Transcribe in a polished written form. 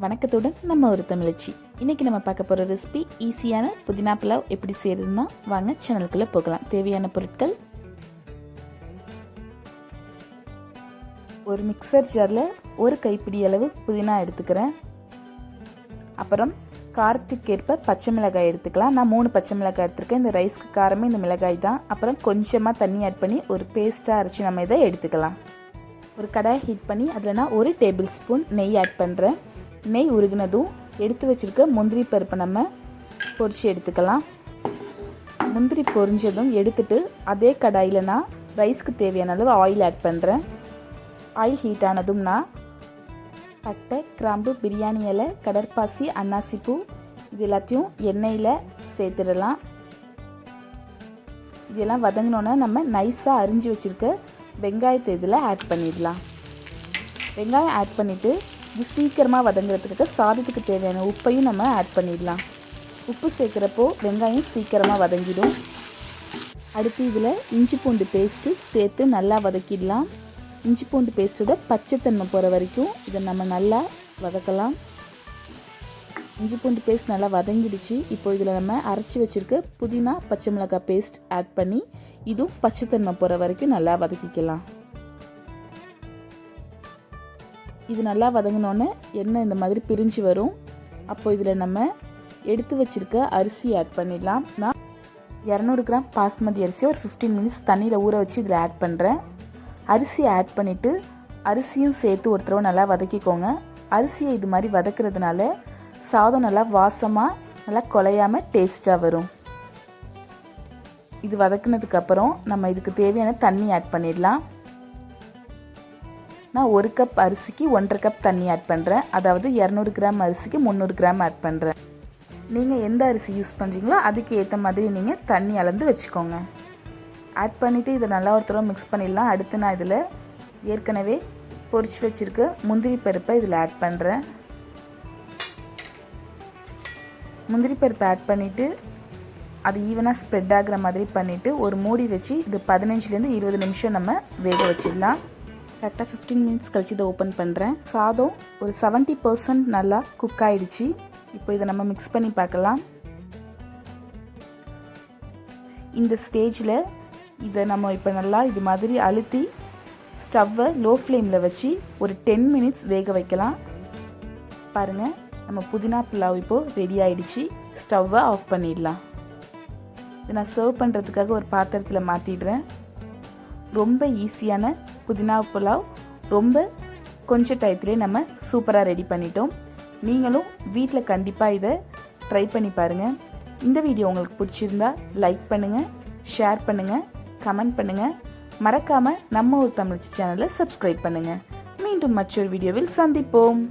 வணக்கத்துடன் நம்ம ஒரு தமிழச்சி. இன்றைக்கி நம்ம பார்க்க போகிற ரெசிபி ஈஸியான புதினா புலாவ் எப்படி செய்கிறதுனா வாங்க சேனலுக்குள்ளே போகலாம். தேவையான பொருட்கள்: ஒரு மிக்சர் ஜாரில் ஒரு கைப்பிடி அளவு புதினா எடுத்துக்கிறேன். அப்புறம் காரத்துக்கேற்ப பச்சை மிளகாய் எடுத்துக்கலாம். நான் 3 பச்சை மிளகாய் எடுத்துருக்கேன். இந்த ரைஸ்க்கு காரமே இந்த மிளகாய் தான். அப்புறம் கொஞ்சமாக தண்ணி ஆட் பண்ணி ஒரு பேஸ்ட்டாக அரைச்சி நம்ம இதை எடுத்துக்கலாம். ஒரு கடாயை ஹீட் பண்ணி அதில் நான் 1 டேபிள் ஸ்பூன் நெய் ஆட் பண்ணுறேன். நெய் உருகினதும் எடுத்து வச்சுருக்க முந்திரி பருப்பை நம்ம பொரித்து எடுத்துக்கலாம். முந்திரி பொரிஞ்சதும் எடுத்துட்டு அதே கடாயில் நான் ரைஸ்க்கு தேவையான அளவு ஆயில் ஆட் பண்ணுறேன். ஆயில் ஹீட் ஆனதும் நான் பட்டை, கிராம்பு, பிரியாணி இலை, கடற்பாசி, அன்னாசிப்பூ இது எல்லாத்தையும் எண்ணெயில் சேர்த்துடலாம். இதெல்லாம் வதங்கினோன்னா நம்ம நைஸாக அரிஞ்சு வச்சுருக்க வெங்காயத்தை இதில் ஆட் பண்ணிடலாம். வெங்காயம் ஆட் பண்ணிவிட்டு இது சீக்கிரமாக வதங்குறதுக்கு சாதத்துக்கு தேவையான உப்பையும் நம்ம ஆட் பண்ணிடலாம். உப்பு சேர்க்குறப்போ வெங்காயம் சீக்கிரமாக வதங்கிடும். அடுத்து இதில் இஞ்சி பூண்டு பேஸ்ட்டு சேர்த்து நல்லா வதக்கிடலாம். இஞ்சி பூண்டு பேஸ்ட்டோட பச்சைத்தன்மை போகிற வரைக்கும் இதை நம்ம நல்லா வதக்கலாம். இஞ்சி பூண்டு பேஸ்ட் நல்லா வதங்கிடுச்சு. இப்போ இதில் நம்ம அரைச்சி வச்சுருக்க புதினா பச்சை மிளகாய் பேஸ்ட் ஆட் பண்ணி இதுவும் பச்சைத்தன்மை போகிற வரைக்கும் நல்லா வதக்கிக்கலாம். இது நல்லா வதங்கினோன்னே எண்ணெய் இந்த மாதிரி பிரிஞ்சு வரும். அப்போ இதில் நம்ம எடுத்து வச்சுருக்க அரிசி ஆட் பண்ணிடலாம். நான் 200 கிராம் பாஸ்மதி அரிசி ஒரு 15 மினிட்ஸ் தண்ணியில் ஊற வச்சு இதில் ஆட் பண்ணுறேன். அரிசியை ஆட் பண்ணிவிட்டு அரிசியும் சேர்த்து ஒரு தடவை நல்லா வதக்கிக்கோங்க. அரிசியை இது மாதிரி வதக்கிறதுனால சாதம் நல்லா வாசமாக நல்லா குலையாமல் டேஸ்ட்டாக வரும். இது வதக்குனதுக்கப்புறம் நம்ம இதுக்கு தேவையான தண்ணி ஆட் பண்ணிடலாம். நான் 1 கப் அரிசிக்கு 1.5 கப் தண்ணி ஆட் பண்ணுறேன். அதாவது 200 கிராம் அரிசிக்கு 300 கிராம் ஆட் பண்ணுறேன். நீங்கள் எந்த அரிசி யூஸ் பண்ணுறீங்களோ அதுக்கு ஏற்ற மாதிரி நீங்கள் தண்ணி அளந்து வச்சுக்கோங்க. ஆட் பண்ணிவிட்டு இதை நல்லா ஒரு தடவை மிக்ஸ் பண்ணிடலாம். அடுத்து நான் இதில் ஏற்கனவே பொரிச்சு வச்சுருக்க முந்திரி பருப்பை இதில் ஆட் பண்ணுறேன். முந்திரி பருப்பை ஆட் பண்ணிவிட்டு அது ஈவனாக ஸ்ப்ரெட் ஆகிற மாதிரி பண்ணிவிட்டு ஒரு மூடி வச்சு இது 15லேருந்து 20 நிமிஷம் நம்ம வேக வச்சிடலாம். கரெக்டாக 15 மினிட்ஸ் கழிச்சு இதை ஓப்பன் பண்ணுறேன். சாதம் ஒரு 70% நல்லா குக் ஆகிடுச்சு. இப்போ இதை நம்ம மிக்ஸ் பண்ணி பார்க்கலாம். இந்த ஸ்டேஜில் இதை நம்ம இப்போ நல்லா இது மாதிரி அழுத்தி ஸ்டவ்வை லோ ஃப்ளேமில் வச்சு ஒரு 10 மினிட்ஸ் வேக வைக்கலாம். பாருங்கள், நம்ம புதினா புலாவ் இப்போது ரெடி ஆகிடுச்சு. ஸ்டவ்வை ஆஃப் பண்ணிடலாம். இதை நான் சர்வ் பண்ணுறதுக்காக ஒரு பாத்திரத்தில் மாற்றிடுறேன். ரொம்ப ஈஸியான புதினா புலாவ் ரொம்ப கொஞ்சம் டயத்துலேயே நம்ம சூப்பராக ரெடி பண்ணிட்டோம். நீங்களும் வீட்டில் கண்டிப்பாக இதை ட்ரை பண்ணி பாருங்கள். இந்த வீடியோ உங்களுக்கு பிடிச்சிருந்தா லைக் பண்ணுங்கள், ஷேர் பண்ணுங்கள், கமெண்ட் பண்ணுங்கள். மறக்காமல் நம்ம ஒரு தமிழ் சேனலை சப்ஸ்கிரைப் பண்ணுங்கள். மீண்டும் மற்றொரு வீடியோவில் சந்திப்போம்.